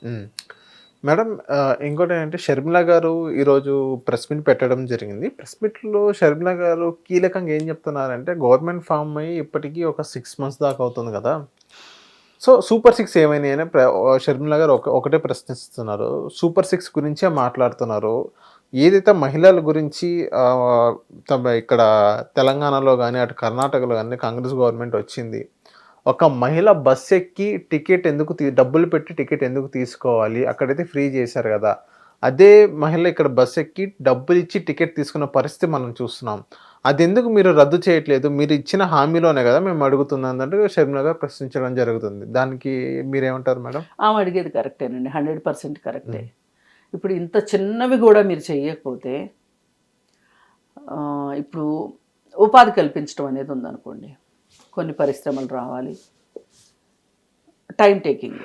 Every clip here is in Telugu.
హ్మ్. మేడం ఇంకోటేంటంటే షర్మిల గారు ఈరోజు ప్రెస్ మీట్ పెట్టడం జరిగింది. ప్రెస్ మీట్‌లో షర్మిల గారు కీలకంగా ఏం చెప్తున్నారంటే గవర్నమెంట్ ఫార్మ్ అయ్యి ఇప్పటికి ఒక 6 మంత్స్ దాకా అవుతుంది గదా! సో, సూపర్ 6 ఏమైనాయి అని షర్మిల గారు ఒకటే ప్రశ్నిస్తున్నారు. సూపర్ 6 గురించే మాట్లాడుతున్నారు. ఏదైతే మహిళల గురించి ఇక్కడ తెలంగాణలో గాని, అటు కర్ణాటకలో గాని కాంగ్రెస్ గవర్నమెంట్ వచ్చింది. ఒక మహిళ బస్ ఎక్కి టికెట్ ఎందుకు డబ్బులు పెట్టి టికెట్ ఎందుకు తీసుకోవాలి? అక్కడైతే ఫ్రీ చేశారు గదా! అదే మహిళ ఇక్కడ బస్ ఎక్కి డబ్బులిచ్చి టికెట్ తీసుకున్న పరిస్థితి మనం చూస్తున్నాం. అదెందుకు మీరు రద్దు చేయట్లేదు? మీరు ఇచ్చిన హామీలోనే గదా మేము అడుగుతుందన్నట్టు షర్మిల గారు ప్రశ్నించడం జరుగుతుంది. దానికి మీరేమంటారు మేడం? ఆమె అడిగేది కరెక్టేనండి. 100% కరెక్టే. హ్మ్. ఇప్పుడు ఇంత చిన్నవి గూడా మీరు చెయ్యకపోతే ఇప్పుడు ఉపాధి కల్పించడం అనేది ఉందనుకోండి. కొన్ని పరిశ్రమలు రావాలి. Time taking.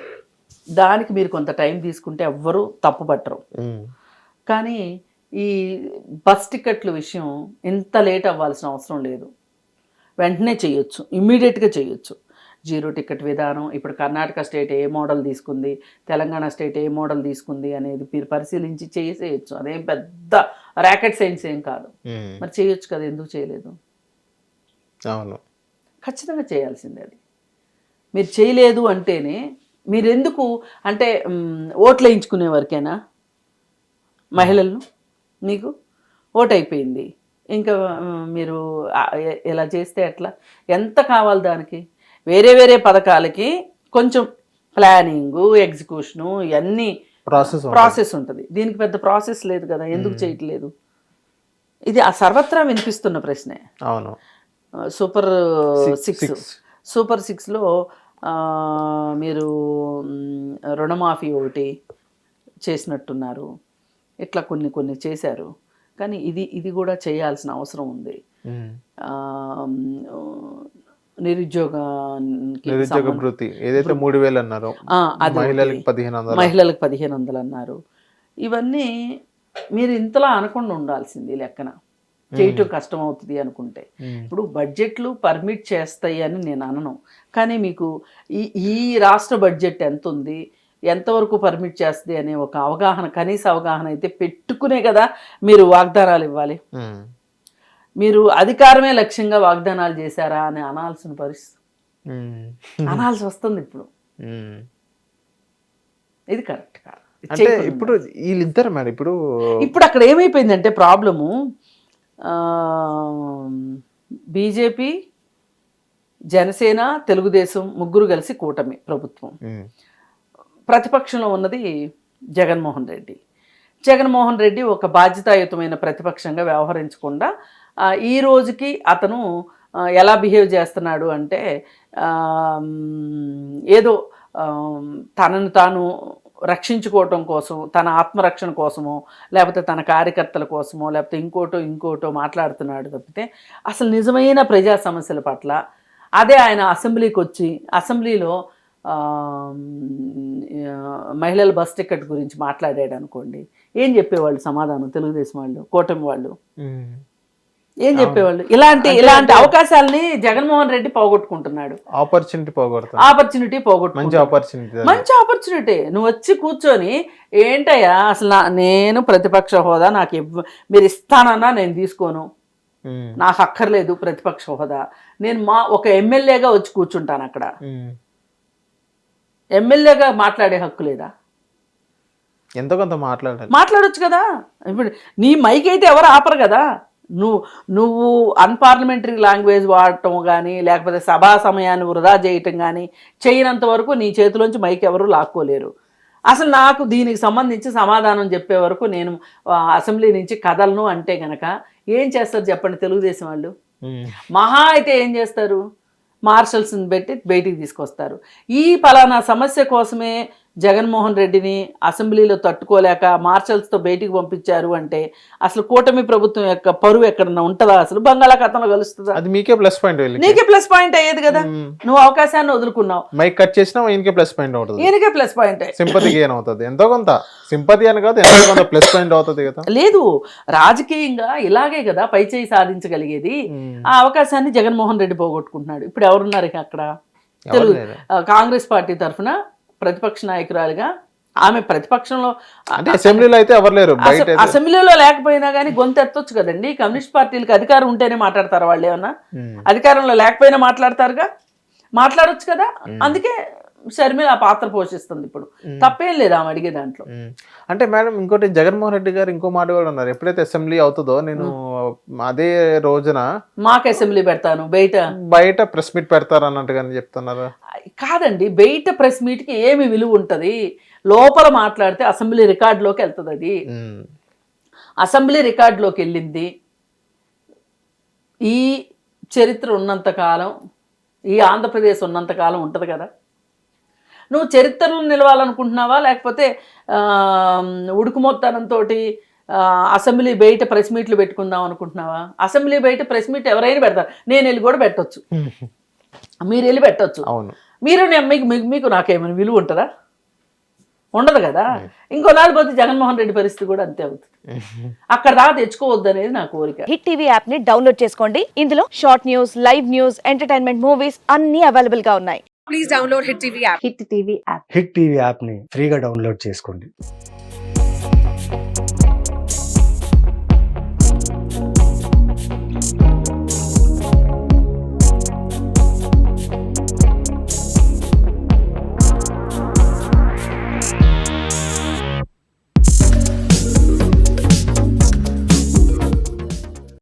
దానికి మీరు కొంత టైం తీసుకుంటే ఎవ్వరూ తప్పుపట్టరు. హ్మ్. కానీ ఈ బస్ టికెట్ల విషయం ఇంత లేట్ అవ్వాల్సిన అవసరం లేదు. వెంటనే చేయొచ్చు. ఇమ్మీడియట్‌గా చేయొచ్చు. జీరో టికెట్ విధానం ఇప్పుడు కర్ణాటక స్టేట్ ఏ మోడల్ తీసుకుంది, తెలంగాణ స్టేట్ ఏ మోడల్ తీసుకుంది అనేది మీరు పరిశీలించి చేసేయొచ్చు. అదేం పెద్ద రాకెట్ సైన్స్ ఏం కాదు. హ్మ్. మరి చేయొచ్చు కదా! ఎందుకు చేయలేదు? అవును. ఖచ్చితంగా చేయాల్సిందే అది. మీరు చేయలేదు అంటేనే మీరెందుకు అంటే ఓట్లేయించుకునే వరకేనా మహిళలను మీకు? ఓటయిపోయింది. ఇంకా మీరు ఇలా చేస్తే ఎట్లా? ఎంత కావాలి దానికి? వేరే వేరే పథకాలకి కొంచెం ప్లానింగు, ఎగ్జిక్యూషను ఇయన్నీ ప్రాసెస్ ఉంటుంది. దీనికి పెద్ద ప్రాసెస్ లేదు కదా! ఎందుకు చేయట్లేదు? ఇది సర్వత్రా వినిపిస్తున్న ప్రశ్నే. అవును. సూపర్ 6 సూపర్ 6లో మీరు రుణమాఫీ ఒకటి చేసినట్టున్నారు. ఇట్లా కొన్ని కొన్ని చేశారు. కానీ ఇది కూడా చేయాల్సిన అవసరం ఉంది. నిరుద్యోగ భృతి ఏదైతే 3000 అన్నారో మహిళలకు 1500 అన్నారు. ఇవన్నీ మీరు ఇంతలా అనకుండా ఉండాల్సింది లెక్కన. చేయటం కష్టం అవుతుంది అనుకుంటే. ఇప్పుడు బడ్జెట్లు పర్మిట్ చేస్తాయి అని నేను అనను. కానీ మీకు ఈ రాష్ట్ర బడ్జెట్ ఎంత ఉంది, ఎంతవరకు పర్మిట్ చేస్తుంది అనే ఒక అవగాహన, కనీస అవగాహన అయితే పెట్టుకునే కదా మీరు వాగ్దానాలు ఇవ్వాలి. మీరు అధికారమే లక్ష్యంగా వాగ్దానాలు చేశారా అని అనాల్సిన పరిస్థితి అనాల్సి వస్తుంది ఇప్పుడు. ఇది కరెక్ట్ కాదు. అంటే ఇప్పుడు వీళ్ళిద్దరు మేడం ఇప్పుడు అక్కడ ఏమైపోయిందంటే ప్రాబ్లము బీజేపీ, జనసేన, తెలుగుదేశం ముగ్గురు కలిసి కూటమి ప్రభుత్వం. ప్రతిపక్షంలో ఉన్నది జగన్మోహన్ రెడ్డి. జగన్మోహన్ రెడ్డి ఒక బాధ్యతాయుతమైన ప్రతిపక్షంగా వ్యవహరించకుండా ఈ రోజుకి అతను ఎలా బిహేవ్ చేస్తున్నాడు అంటే ఏదో తనను తాను రక్షించుకోవటం కోసం, తన ఆత్మరక్షణ కోసమో లేకపోతే తన కార్యకర్తల కోసమో లేకపోతే ఇంకోటో మాట్లాడుతున్నాడు తప్పితే అసలు నిజమైన ప్రజా సమస్యల పట్ల అదే ఆయన అసెంబ్లీకి వచ్చి అసెంబ్లీలో మహిళల బస్ టికెట్ గురించి మాట్లాడాడు అనుకోండి, ఏం చెప్పేవాళ్ళు సమాధానం? తెలుగుదేశం వాళ్ళు, కూటమి వాళ్ళు ఏం చెప్పేవాళ్ళు? ఇలాంటి అవకాశాలని జగన్మోహన్ రెడ్డి పోగొట్టుకుంటున్నాడు. ఆపర్చునిటీ పోగొట్టుకుంటున్నాడు. మంచి ఆపర్చునిటీ. నువ్వు వచ్చి కూర్చొని ఏంటయ్యా అసలు నేను ప్రతిపక్ష హోదా నాకు మీరు ఇస్తానన్నా నేను తీసుకోను, నాకు అక్కర్లేదు ప్రతిపక్ష హోదా, నేను ఒక ఎమ్మెల్యేగా వచ్చి కూర్చుంటాను అక్కడ. ఎమ్మెల్యేగా మాట్లాడే హక్కు లేదా? ఎంతో కొంత మాట్లాడొచ్చు కదా. ఇప్పుడు నీ మైక్ అయితే ఎవరు ఆపరు కదా. నువ్వు అన్పార్లమెంటరీ లాంగ్వేజ్ వాడటం కానీ లేకపోతే సభా సమయాన్ని వృధా చేయటం కానీ చేయనంత వరకు నీ చేతిలోంచి మైక్ ఎవరు లాక్కోలేరు. అసలు నాకు దీనికి సంబంధించి సమాధానం చెప్పే వరకు నేను అసెంబ్లీ నుంచి కదలను అంటే గనక ఏం చేస్తారు చెప్పండి తెలుగుదేశం వాళ్ళు? మహా అయితే ఏం చేస్తారు? మార్షల్స్ని పెట్టి బయటికి తీసుకొస్తారు. ఈ పలానా సమస్య కోసమే జగన్మోహన్ రెడ్డిని అసెంబ్లీలో తట్టుకోలేక మార్షల్స్తో బయటికి పంపించారు అంటే అసలు కూటమి ప్రభుత్వం యొక్క పరువు ఎక్కడన్నా ఉంటుందా? అసలు బంగాళాఖాతంలో కలుస్తుందా? అది మీకే ప్లస్ పాయింట్. నీకే ప్లస్ పాయింట్ అయ్యేది కదా. నువ్వు అవకాశాన్ని వదులుకున్నావు, మైక్ కట్ చేసినా ఈయనకే ప్లస్ పాయింట్ అవుతుంది. ఈయనకే ప్లస్ పాయింట్, సింపతి గెయిన్ అవుతుంది. ఎంతో కొంత సింపతి అని కాదు, ఎంతో కొంత ప్లస్ పాయింట్ అవుతుంది కదా. లేదు, రాజకీయంగా ఇలాగే కదా పై చేయి సాధించగలిగేది. ఆ అవకాశాన్ని జగన్మోహన్ రెడ్డి పోగొట్టుకుంటున్నాడు. ఇప్పుడు ఎవరున్నారు అక్కడ? కాంగ్రెస్ పార్టీ తరఫున ప్రతిపక్ష నాయకురాలుగా ఆమె ప్రతిపక్షంలో అంటే అసెంబ్లీలో అయితే ఎవరు లేరు, బయట అయితే- అసెంబ్లీలో లేకపోయినా కానీ గొంతు ఎత్తొచ్చు కదండి. కమ్యూనిస్ట్ పార్టీలకు అధికారం ఉంటేనే మాట్లాడతారు వాళ్ళు ఏమన్నా? అధికారంలో లేకపోయినా మాట్లాడతారుగా, మాట్లాడొచ్చు కదా. అందుకే షర్మిల ఆ పాత్ర పోషిస్తుంది. ఇప్పుడు తప్పేం లేదు ఆమె అడిగే దాంట్లో. అంటే మేడం ఇంకోటి, జగన్మోహన్ రెడ్డి గారు ఇంకో మాట కూడా ఉన్నారు, ఎప్పుడైతే అసెంబ్లీ అవుతుందో నేను అదే రోజున మాకు అసెంబ్లీ పెడతాను, బయట ప్రెస్ మీట్ పెడతారు అన్నట్టుగానే చెప్తున్నారు. కాదండి, బయట ప్రెస్ మీట్కి ఏమి విలువ ఉంటుంది? లోపల మాట్లాడితే అసెంబ్లీ రికార్డులోకి వెళ్తుంది. అది అసెంబ్లీ రికార్డులోకి వెళ్ళింది. ఈ చరిత్ర ఉన్నంతకాలం, ఈ ఆంధ్రప్రదేశ్ ఉన్నంతకాలం ఉంటుంది కదా. నువ్వు చరిత్రలో నిలవాలనుకుంటున్నావా, లేకపోతే ఉడుకుమొత్తానంతో అసెంబ్లీ బయట ప్రెస్ మీట్లు పెట్టుకుందాం అనుకుంటున్నావా? అసెంబ్లీ బయట ప్రెస్ మీట్ ఎవరైనా పెడతారు, నేను వెళ్ళి కూడా పెట్టొచ్చు, మీరు వెళ్ళి పెట్టొచ్చు. అవును, మీరు మీకు నాకేమైనా విలువ ఉంటుందా? ఉండదు కదా. ఇంకో నాడు పోతే జగన్మోహన్ రెడ్డి పరిస్థితి కూడా అంతే అవుతుంది. అక్కడ దాకా తెచ్చుకోవద్దు అనేది నా కోరిక. హిట్ టీవీ యాప్ ని డౌన్లోడ్ చేసుకోండి. ఇందులో short news, live news, entertainment movies అన్ని అవైలబుల్ గా ఉన్నాయి. Please download Hit TV app. Hit TV app. Hit TV యాప్ని ఫ్రీగా డౌన్లోడ్ చేసుకోండి.